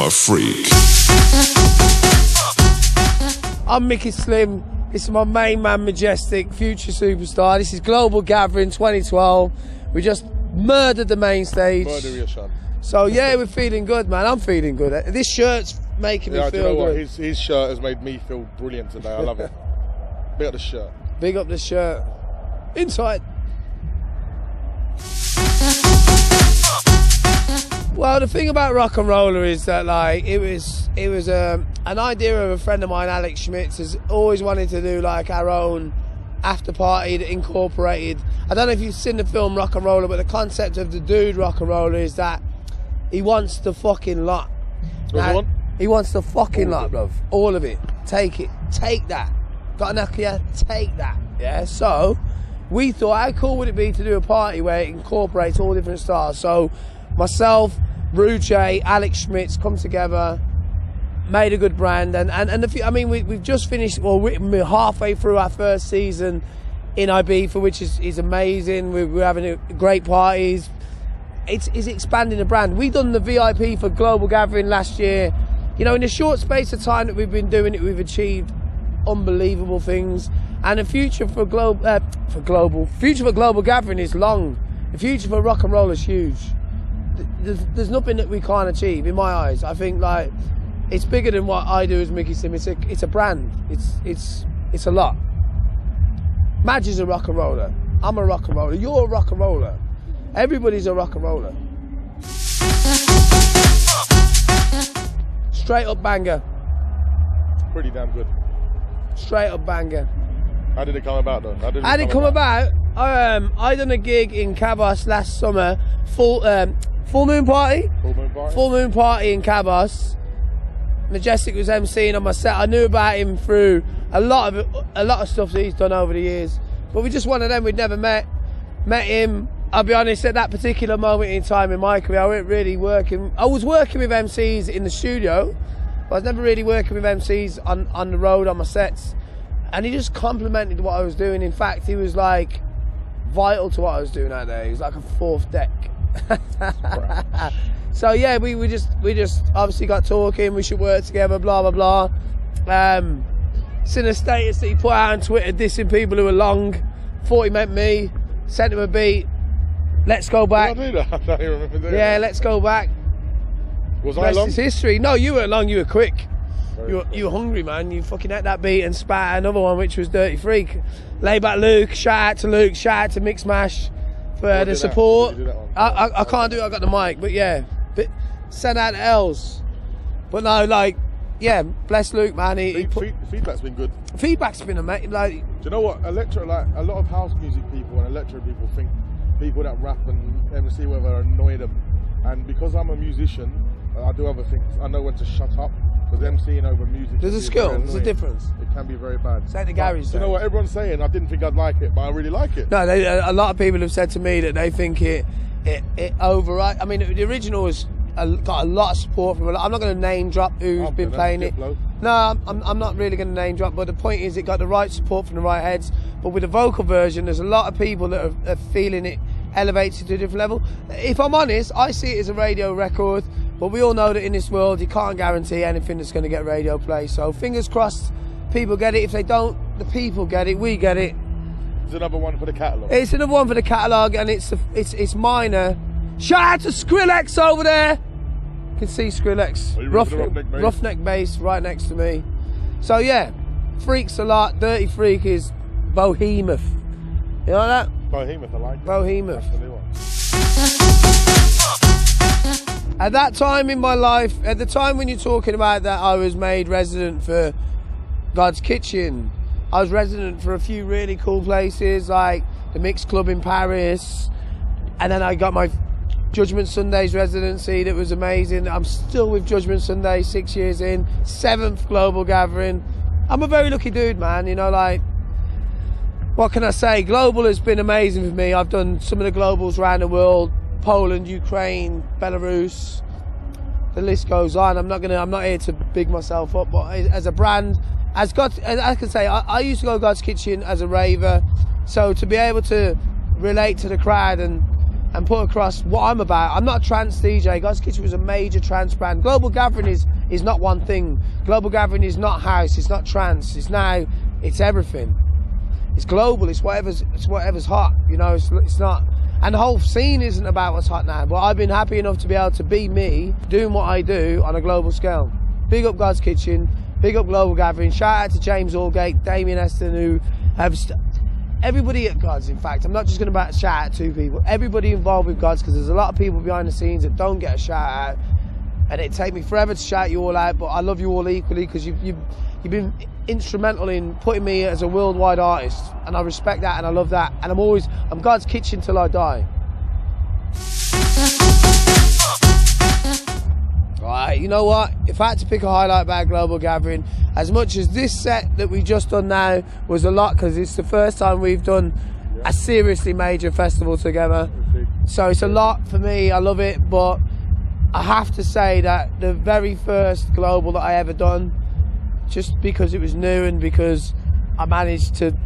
I'm a freak. I'm Micky Slim. This is my main man, Majestic, future superstar. This is Global Gathering 2012. We just murdered the main stage. Murder your son. So yeah, we're feeling good, man. I'm feeling good. This shirt's making me feel do you know good. What? His shirt has made me feel brilliant today. I love it. Big up the shirt. Big up the shirt. Inside. Well, the thing about RocknRolla is that, like, it was an idea of a friend of mine, Alex Schmitz, has always wanted to do like our own after party that incorporated. I don't know if you've seen the film RocknRolla, but the concept of the dude RocknRolla is that he wants the fucking lot. Now, he wants the fucking lot, bruv. All of it. Take it. Take that. Got enough here? Take that. Yeah. So we thought, how cool would it be to do a party where it incorporates all different styles? So myself, Ruche, Alex Schmitz come together, made a good brand, and we've just finished. Well, we're halfway through our first season in Ibiza, which is amazing. We're having great parties. It's expanding the brand. We've done the VIP for Global Gathering last year. You know, in a short space of time that we've been doing it, we've achieved unbelievable things. And the future for Global Gathering is long. The future for RocknRolla is huge. There's nothing that we can't achieve in my eyes. I think, like, it's bigger than what I do as Micky Sim. It's a brand. It's a lot. Madge is a RocknRolla. I'm a RocknRolla. You're a RocknRolla. Everybody's a RocknRolla. Straight up banger. Pretty damn good. Straight up banger. How did it come about, though? How did it come about? I done a gig in Cabos last summer. Full moon party. Full moon party in Cabos. Majestic was emceeing on my set. I knew about him through a lot of stuff that he's done over the years. But we just one of them we'd never met. Met him. I'll be honest, at that particular moment in time in my career, I wasn't really working. I was working with MCs in the studio, but I was never really working with MCs on the road, on my sets. And he just complimented what I was doing. In fact, he was like vital to what I was doing out there. He was like a fourth deck. So yeah, we just obviously got talking. We should work together. Blah blah blah. Seen a status that he put out on Twitter dissing people who were long. Thought he meant me. Sent him a beat. Let's go back. Did I do that? I don't even remember doing Yeah, that. let's go back. Was I long? It's history. No, you weren't long. You were quick. You were hungry, man. You fucking ate that beat and spat out another one, which was Dirty Freak. Lay back Luke. Shout out to Luke. Shout out to Mix Mash for the support. I can't do it. I got the mic, but yeah. But send out the L's. But no, like, yeah. Bless Luke, man. Feedback's been good. Feedback's been amazing. Like, do you know what? Like a lot of house music people and electro people think people that rap and MC whether are annoy them. And because I'm a musician, I do other things. I know when to shut up. Because MCing over music. There's a skill. There's a difference. It can be very bad. Say the Gary's. Do you know what everyone's saying? I didn't think I'd like it, but I really like it. No, a lot of people have said to me that they think it overrides. I mean, the original has got a lot of support from. I'm not going to name drop who's been playing it. No, I'm not really going to name drop. But the point is, it got the right support from the right heads. But with the vocal version, there's a lot of people that are feeling it elevated to a different level. If I'm honest, I see it as a radio record. But we all know that in this world, you can't guarantee anything that's going to get radio play. So fingers crossed, people get it. If they don't, the people get it. We get it. It's another one for the catalogue. It's another one for the catalogue, and it's minor. Shout out to Skrillex over there. You can see Skrillex. Roughneck bass right next to me. So yeah, Freak's a lot. Dirty Freak is Behemoth. You know that? Behemoth, I like it. Behemoth. That's the new one. At that time in my life, at the time when you're talking about that, I was made resident for God's Kitchen. I was resident for a few really cool places, like the Mix Club in Paris. And then I got my Judgment Sundays residency that was amazing. I'm still with Judgment Sunday 6 years in, 7th Global Gathering. I'm a very lucky dude, man. You know, like, what can I say? Global has been amazing for me. I've done some of the globals around the world. Poland, Ukraine, Belarus, the list goes on. I'm not here to big myself up, but as a brand, as I can say, I used to go to God's Kitchen as a raver, so to be able to relate to the crowd and and put across what I'm about. I'm not a trance DJ. God's Kitchen was a major trance brand. Global Gathering is not one thing. Global Gathering is not house, it's not trance. It's everything. It's global, it's whatever's hot, you know, it's not. And the whole scene isn't about what's hot now, but I've been happy enough to be able to be me, doing what I do on a global scale. Big up God's Kitchen, big up Global Gathering, shout out to James Allgate, Damien Eston, who have everybody at God's, in fact. I'm not just going to shout out 2 people, everybody involved with God's, because there's a lot of people behind the scenes that don't get a shout out, and it'd take me forever to shout you all out, but I love you all equally, because you've been instrumental in putting me as a worldwide artist, and I respect that and I love that, and I'm God's Kitchen till I die. Right, you know what? If I had to pick a highlight about Global Gathering, as much as this set that we've just done now was a lot, because it's the first time we've done a seriously major festival together, so it's a lot for me. I love it, but I have to say that the very first Global that I ever done, just because it was new and because I managed to,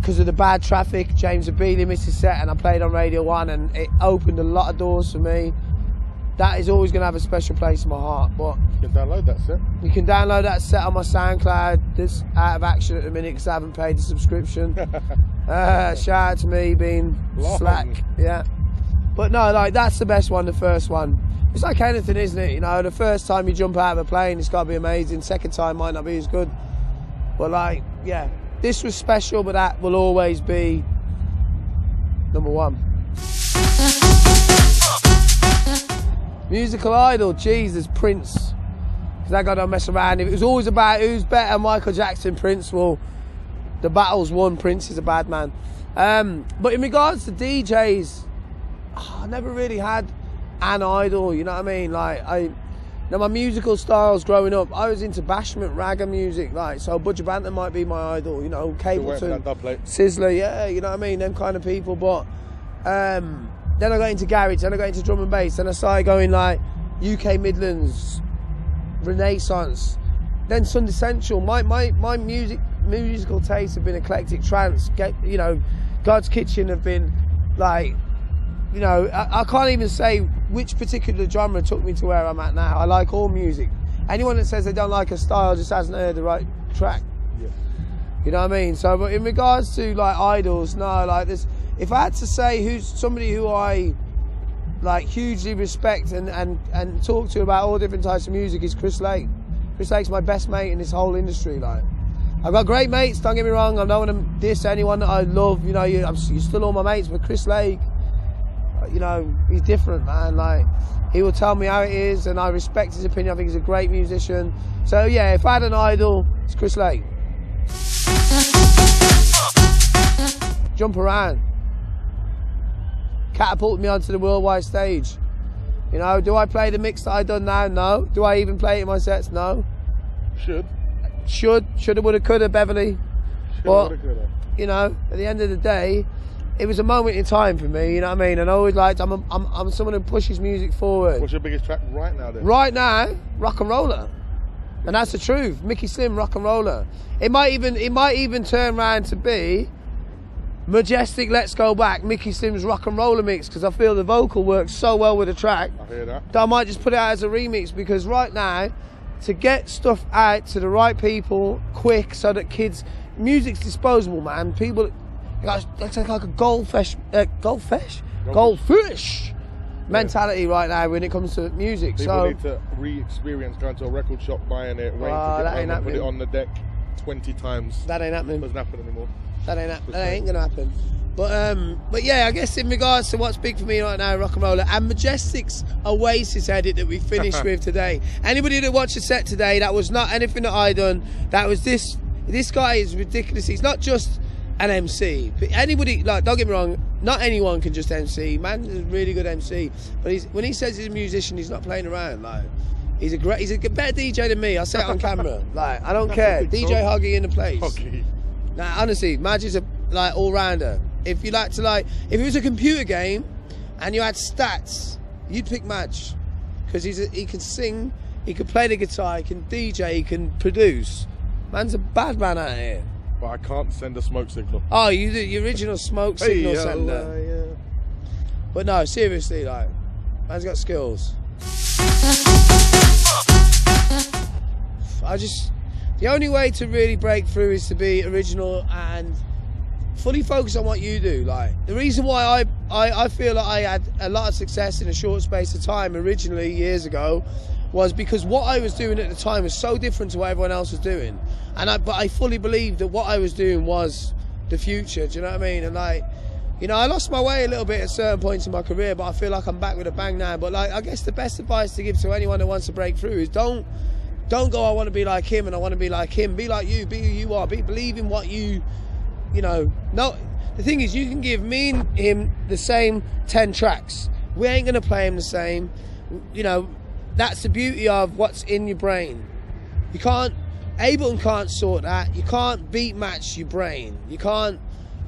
because of the bad traffic, James Abili missed his set and I played on Radio 1 and it opened a lot of doors for me. That is always going to have a special place in my heart. But you can download that set. You can download that set on my SoundCloud. It's out of action at the minute because I haven't paid the subscription. Shout out to me being slack. Yeah. But no, like, that's the best one, the first one. It's like anything, isn't it? You know, the first time you jump out of a plane, it's got to be amazing. Second time might not be as good. But like, yeah, this was special, but that will always be number 1. Musical idol, Jesus, Prince. Because that guy don't mess around. If it was always about who's better, Michael Jackson, Prince, well, the battle's won. Prince is a bad man. But in regards to DJs, I never really had an idol, you know what I mean? Like, my musical styles growing up, I was into bashment, ragga music, like, so Budger Banton might be my idol, you know, Capleton, Sizzler, yeah, you know what I mean, them kind of people. But then I got into garage, then I got into drum and bass, then I started going like UK Midlands, Renaissance, then Sunday Central. My musical tastes have been eclectic, trance, you know, God's Kitchen have been like, you know, I can't even say which particular genre took me to where I'm at now. I like all music. Anyone that says they don't like a style just hasn't heard the right track. Yeah. You know what I mean? So, but in regards to like idols, no, like this. If I had to say who's somebody who I like hugely respect and talk to about all different types of music, is Chris Lake. Chris Lake's my best mate in this whole industry. Like, I've got great mates. Don't get me wrong. I don't want to diss anyone that I love. You know, you're still all my mates, but Chris Lake, you know, he's different, man. Like, he will tell me how it is, and I respect his opinion. I think he's a great musician. So yeah, if I had an idol, it's Chris Lake. Jump around. Catapulted me onto the worldwide stage. You know, do I play the mix that I've done now? No. Do I even play it in my sets? No. Shoulda, woulda, coulda, Beverly. But, you know, at the end of the day, it was a moment in time for me, you know what I mean? And I always liked, I'm someone who pushes music forward. What's your biggest track right now then? Right now, RocknRolla. And that's the truth. Micky Slim, RocknRolla. It might even turn around to be Majestic, Let's Go Back, Micky Slim's RocknRolla mix, because I feel the vocal works so well with the track. I hear that. That I might just put it out as a remix, because right now, to get stuff out to the right people quick so that kids, music's disposable, man. People, it's like a goldfish mentality right now when it comes to music. People need to re-experience going to a record shop, buying it, waiting to get home and put it on the deck 20 times. That ain't happening. It doesn't happen anymore. That ain't gonna happen. But yeah, I guess in regards to what's big for me right now, RocknRolla and Majestic's Oasis edit that we finished with today. Anybody that watched the set today, that was not anything that I done. That was this. This guy is ridiculous. He's not just an MC. Anybody, like, don't get me wrong, not anyone can just MC. Man is a really good MC. But when he says he's a musician, he's not playing around. Like, he's a better DJ than me. I'll say it on camera. Like, I don't care. DJ Hoggy in the place. Hoggy. Now, honestly, Madge is a like all-rounder. If you like to if it was a computer game and you had stats, you'd pick Madge, because he can sing, he can play the guitar, he can DJ, he can produce. Man's a bad man out here. But I can't send a smoke signal. Oh, you do the original smoke signal sender. But no, seriously, like, man's got skills. The only way to really break through is to be original and fully focus on what you do. Like, the reason why I feel like I had a lot of success in a short space of time originally years ago was because what I was doing at the time was so different to what everyone else was doing. But I fully believed that what I was doing was the future, do you know what I mean? And like, you know, I lost my way a little bit at certain points in my career, but I feel like I'm back with a bang now. But like, I guess the best advice to give to anyone who wants to break through is don't go, I want to be like him and I want to be like him. Be like you, be who you are, believe in what you know. No, the thing is, you can give me and him the same 10 tracks. We ain't going to play them the same. You know, that's the beauty of what's in your brain. You can't, Ableton can't sort that. You can't beat match your brain. You can't,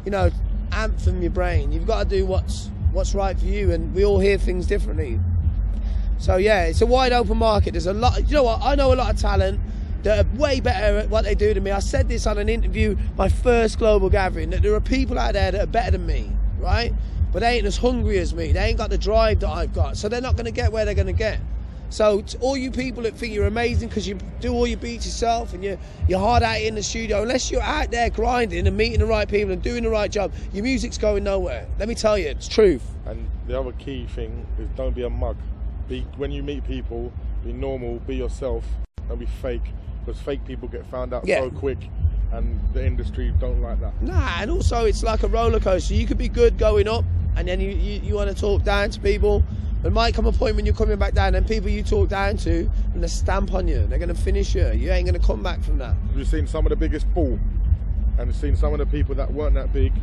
you know, anthem your brain. You've got to do what's right for you, and we all hear things differently. So yeah, it's a wide open market. There's a lot, you know what, I know a lot of talent that are way better at what they do than me. I said this on an interview, my first global gathering, that there are people out there that are better than me, right? But they ain't as hungry as me. They ain't got the drive that I've got, so they're not going to get where they're going to get. So to all you people that think you're amazing because you do all your beats yourself and you're hard at it in the studio, unless you're out there grinding and meeting the right people and doing the right job, your music's going nowhere. Let me tell you, it's truth. And the other key thing is don't be a mug. When you meet people, be normal, be yourself, don't be fake, because fake people get found out so quick, and the industry don't like that. Nah, and also it's like a roller coaster. You could be good going up, and then you want to talk down to people. There might come a point when you're coming back down, and people you talk down to, and they stamp on you. They're going to finish you. You ain't going to come back from that. We've seen some of the biggest pull, and seen some of the people that weren't that big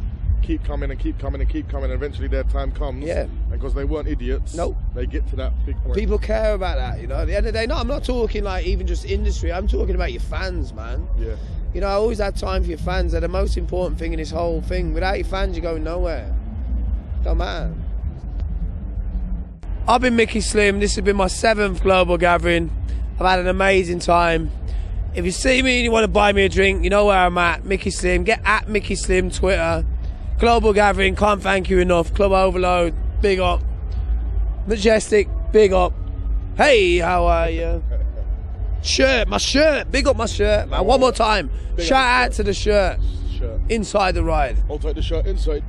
keep coming and keep coming and keep coming, and eventually their time comes. Yeah. And because they weren't idiots, nope, they get to that big point. People care about that, you know. At the end of the day, no, I'm not talking like even just industry. I'm talking about your fans, man. Yeah. You know, I always had time for your fans. They're the most important thing in this whole thing. Without your fans, you're going nowhere. Don't matter. I've been Micky Slim. This has been my 7th global gathering. I've had an amazing time. If you see me and you want to buy me a drink, you know where I'm at. Micky Slim. Get at Micky Slim Twitter. Global gathering, can't thank you enough. Club Overload, big up. Majestic, big up. Hey, how are you? Shirt, my shirt, big up my shirt, man. One more time. Shout out to the shirt. Inside the ride. I'll take the shirt inside.